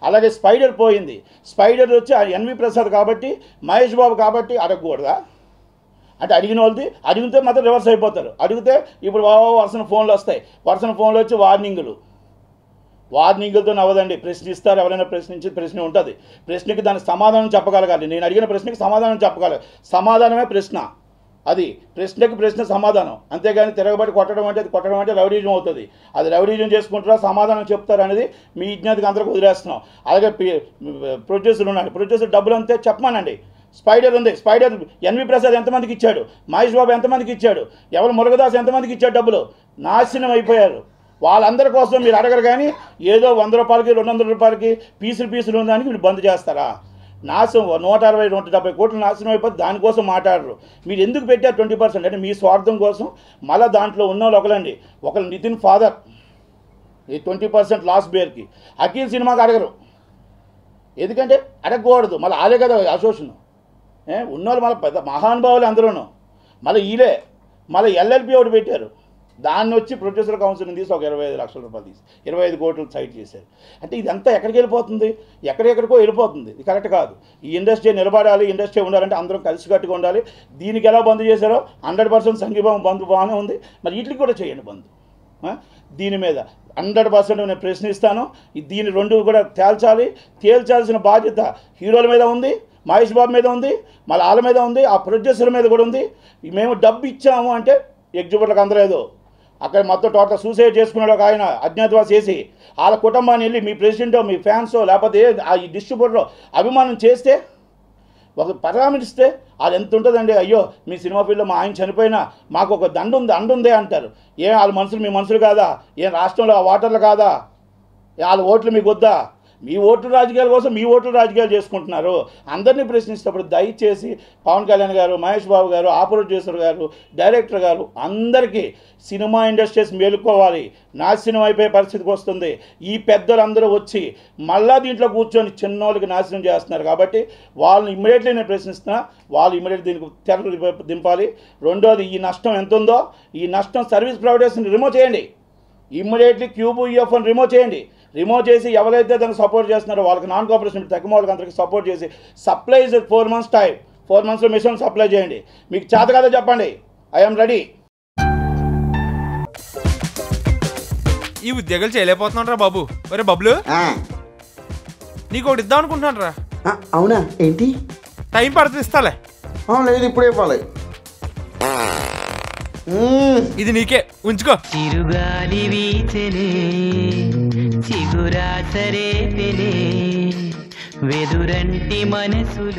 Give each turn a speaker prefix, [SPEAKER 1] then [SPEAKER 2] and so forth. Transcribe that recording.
[SPEAKER 1] అలాగే స్పైడర్ పోయింది, స్పైడర్ వచ్చి ఎన్వి ప్రసాద్ కాబట్టి మహేష్ బాబు కాబట్టి అడగకూడదా? అంటే అడిగిన వాళ్ళది అడిగితే మాత్రం రివర్స్ అయిపోతారు. అడిగితే ఇప్పుడు వరుసన ఫోన్లు వస్తాయి, వరుసన ఫోన్లు వచ్చి వార్నింగులతో అవ్వదండి. ప్రశ్నిస్తారు, ఎవరైనా ప్రశ్నించి ప్రశ్న ఉంటుంది, ప్రశ్నకి దానికి సమాధానం చెప్పగలగాలి. నేను అడిగిన ప్రశ్నకి సమాధానం చెప్పగలగాలి, సమాధానమే ప్రశ్న. అది ప్రశ్నకి ప్రశ్న సమాధానం, అంతేగాని తిరగబడి కొట్టడం అంటే రౌడీజం అవుతుంది. అది రౌడీజం చేసుకుంటారా సమాధానం చెప్తారు అనేది మీ విజ్ఞాతికి అందరికి వదిలేస్తున్నాం. అలాగే ప్రొడ్యూసర్ ఉన్నాడు, ప్రొడ్యూసర్ డబ్బులు అంతే చెప్పమానండి. స్పైడర్ ఉంది, స్పైడర్ ఎన్వి ప్రసాద్ ఎంతమందికి ఇచ్చాడు, మహేష్ బాబు ఎంతమందికి ఇచ్చాడు, ఎవరు మురుగదాస్ ఎంతమందికి ఇచ్చాడు, డబ్బులు నాశనం అయిపోయారు. వాళ్ళందరి కోసం మీరు అడగరు, కానీ ఏదో 100 రూపాయలకి 200 రూపాయలకి పీసులు ఉందానికి మీరు బంద్ చేస్తారా? నాశనం 160-170 కోట్లు నాశనం అయిపోతే దానికోసం మాట్లాడరు. మీరు ఎందుకు పెట్టారు 20%? అంటే మీ స్వార్థం కోసం. మళ్ళీ దాంట్లో ఉన్న వాళ్ళు ఒకరు నితిన్ ఫాదర్ ఈ 20% లాస్ బేర్కి, అఖిల్ సినిమాకి అడగరు, ఎందుకంటే అడగకూడదు. మళ్ళీ ఆలే కదా అసోసియేషన్ ఉన్నవాళ్ళు, మళ్ళీ పెద్ద మహానుభావులు అందరూను. మళ్ళీ ఎల్ఎల్పి ఒకటి పెట్టారు, దాన్ని వచ్చి ప్రొడ్యూసర్ కౌన్సిల్ని తీసి ఒక 25 లక్షల రూపాయలు తీసి 25 కోట్లు సైట్ చేశారు. అంటే ఇదంతా ఎక్కడికి వెళ్ళిపోతుంది? ఎక్కడెక్కడికో వెళ్ళిపోతుంది. ఇది కరెక్ట్ కాదు. ఈ ఇండస్ట్రీ నిలబడాలి, ఇండస్ట్రీ ఉండాలంటే అందరం కలిసికట్టుగా ఉండాలి. దీనికి ఎలా బంద్ చేశారో 100% సంఘీభావం బంద్ బాగానే ఉంది, మరి వీటికి కూడా చేయండి బంద్. దీని మీద 100% నేను ప్రశ్నిస్తాను. దీని రెండు కూడా తేల్చాల్సిన బాధ్యత హీరోల మీద ఉంది, మహేష్ బాబు మీద ఉంది, మళ్ళీ వాళ్ళ మీద ఉంది, ఆ ప్రొడ్యూసర్ మీద కూడా ఉంది. మేము డబ్బు ఇచ్చాము అంటే ఎగ్జిబిటర్లకు అందలేదు. అక్కడ మొత్తం టోటల్ సూసైడ్ చేసుకున్నాడు ఒక ఆయన, అజ్ఞాతవాసి చేసి. వాళ్ళ కుటుంబాన్ని వెళ్ళి మీ ప్రెసిడెంటో మీ ఫ్యాన్సో లేకపోతే ఈ డిస్ట్రిబ్యూటరో అభిమానం చేస్తే, ఒక పరామర్శిస్తే వాళ్ళు ఎంత ఉంటుందండి. అయ్యో మీ సినిమా ఫీల్డ్లో మా ఆయన చనిపోయినా మాకు ఒక అండుందే అంటారు. వాళ్ళ మనుషులు మీ మనుషులు కాదా? రాష్ట్రంలో ఓటర్లు కాదా? వాళ్ళ ఓట్లు మీకు వద్దా? మీ ఓట్లు రాజకీయాల కోసం మీ ఓట్లు రాజకీయాలు చేసుకుంటున్నారు. అందరినీ ప్రశ్నిస్తప్పుడు దయచేసి పవన్ కళ్యాణ్ గారు, మహేష్ బాబు గారు, ఆ ప్రొడ్యూసర్ గారు, డైరెక్టర్ గారు అందరికీ సినిమా ఇండస్ట్రీస్ మేలుకోవాలి. నాశనం అయిపోయే పరిస్థితికి వస్తుంది. ఈ పెద్దలందరూ వచ్చి మళ్ళా దీంట్లో కూర్చొని చిన్నోళ్ళకి నాశనం చేస్తున్నారు. కాబట్టి వాళ్ళని ఇమ్మీడియట్లీ నేను ప్రశ్నిస్తున్నా, వాళ్ళు ఇమ్మీడియట్లీ దీనికి తెరలు దింపాలి. రెండోది, ఈ నష్టం ఎంత ఉందో ఈ నష్టం సర్వీస్ ప్రొవైడర్స్ని రిమూవ్ చేయండి. ఇమ్మీడియట్లీ క్యూబ్ ఈఎఫ్ని రిమూవ్ చేసి ఎవరైతే దానికి సపోర్ట్ చేస్తున్నారో వాళ్ళకి నాన్ కోఆపరేషన్ తక్కువ వాళ్ళకి అందరికి సపోర్ట్ చేసి సప్లైజ్ 4 months టైం, 4 monthsలో మిషన్ సప్లై చేయండి. మీకు చేత కదా చెప్పండి, ఐఎమ్ రెడీ.
[SPEAKER 2] ఈ ఉద్యోగాలు చేయలేకపోతున్నారా బాబు? ఒరే బబ్లు, నీకు ఒకటి ఇద్దాం అనుకుంటున్నాను రా.
[SPEAKER 3] అవునా? ఏంటి?
[SPEAKER 2] టైం పడుతుంది, ఇస్తాలే.
[SPEAKER 3] లేదు, ఇప్పుడే ఇవ్వాలి.
[SPEAKER 2] ఇది నీకే, ఉంచుకో.
[SPEAKER 4] చిరుగాలి వీచెలే చిగురాసరే పెలే వెదురంటి మనసులు